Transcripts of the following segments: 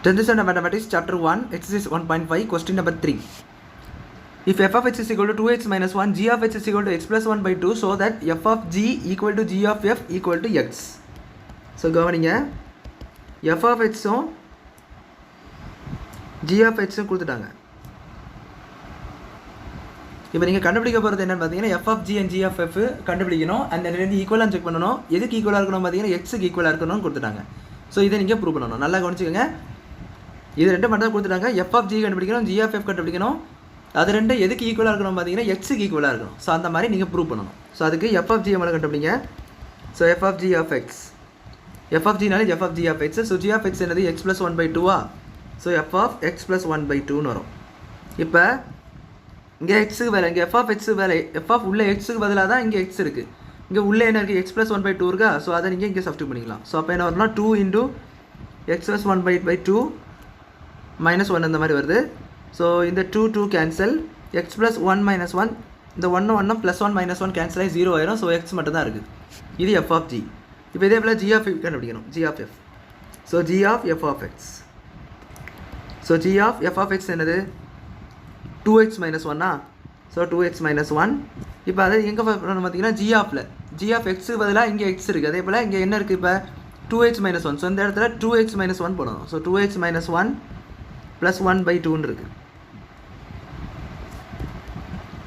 10th standard mathematics chapter 1 exercise 1.5 question number 3. If f of x is equal to 2x minus 1, g of h is equal to x plus 1 by 2, so that f of g equal to g of f equal to x. So கவனிங்க f of x um g of h உம் கொடுத்துட்டாங்க. இப்போ நீங்கள் கண்டுபிடிக்க போகிறது என்னன்னு பார்த்தீங்கன்னா f of g and g of f கண்டுபிடிக்கணும். அந்த ரெண்டு ஈக்குவலாக செக் பண்ணணும். எதுக்கு ஈக்குவலாக இருக்கணும் பார்த்தீங்கன்னா எக்ஸுக்கு ஈக்குவலாக இருக்கணும்னு கொடுத்துட்டாங்க. ஸோ இதை நீங்கள் ப்ரூவ் பண்ணணும். நல்லா கவனிச்சுக்கோங்க. இது ரெண்டு மட்டும் தான் கொடுத்துட்டாங்க. f of g கண்டுபிடிக்கணும், g of f கண்டுபிடிக்கணும். அது ரெண்டு எதுக்கு ஈக்குவலாக இருக்கணும் பார்த்தீங்கன்னா எக்ஸுக்கு ஈக்குவலாக இருக்கணும். ஸோ அந்த மாதிரி நீங்கள் ப்ரூவ் பண்ணணும். ஸோ அதுக்கு f of g மேலே கண்டுபிடிங்க. So f of g of x, f of g நாலே f of g of x. So g of x என்னது x plus 1 by 2 so f of x plus 1 by 2ன்னு வரும். இப்போ இங்கே எக்ஸுக்கு வேலை, இங்கே f of x வேலை, f of உள்ள எக்ஸுக்கு பதிலாக தான் இங்கே எக்ஸ் இருக்குது. இங்கே உள்ளே என்ன இருக்குது, x plus 1 by 2 இருக்கா. ஸோ அதை நீங்கள் இங்கே சப்ஸ்டியூட் பண்ணிக்கலாம். ஸோ அப்போ என்ன வரும்னா 2 into x plus 1 by 2 minus 1 அந்த மாதிரி வருது. ஸோ இந்த 2 கேன்சல், x plus 1 minus 1, இந்த 1 plus 1 minus 1 கேன்சல் ஆகி 0 ஆயிரும். ஸோ x மட்டும் தான் இருக்குது. இது f of g. இப்போ இதே போல் g of f கண்டுபிடிக்கணும், g of f. So g of f of x. So g of f of x என்னது 2x minus 1 so 2x minus 1. இப்போ அதை எங்கே பண்ணணும் பார்த்தீங்கன்னா g of x பதிலாக இங்கே x இருக்குது. அதே போல் இங்கே என்ன இருக்குது, இப்போ 2x minus 1. ஸோ இந்த இடத்துல 2x minus 1 போடணும். So 2x minus 1 plus 1 by 2ன்னு இருக்குது.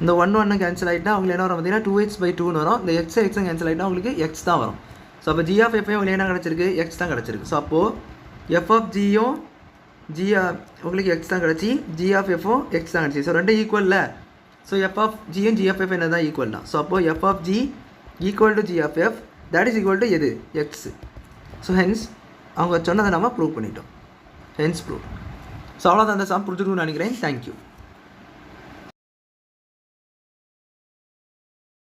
இந்த 1 கேன்சல் ஆகிட்டா உங்களுக்கு என்ன வரும் பார்த்தீங்கன்னா 2x by 2ன்னு வரும். இந்த x கேன்சல் ஆகிட்டா உங்களுக்கு x தான் வரும். ஸோ அப்போ g of f உங்களுக்கு என்ன கிடச்சிருக்கு, x தான் கிடச்சிருக்கு. ஸோ அப்போது f of g-யும் உங்களுக்கு x தான் கிடச்சி, g of f-ம் x தான் கிடச்சி. ஸோ ரெண்டு ஈக்குவலில். ஸோ f of g-யும் g of f என்ன தான் ஈக்குவல் தான். ஸோ அப்போது f of g equal to g of f, that is equal to எது, x. ஸோ ஹென்ஸ் அவங்க சொன்னதை நம்ம ப்ரூவ் பண்ணிட்டோம். Hence prove. ஸோ அவ்வளோதான், அந்த சம் புரிஞ்சுக்கணும்னு நினைக்கிறேன். தேங்க்யூ.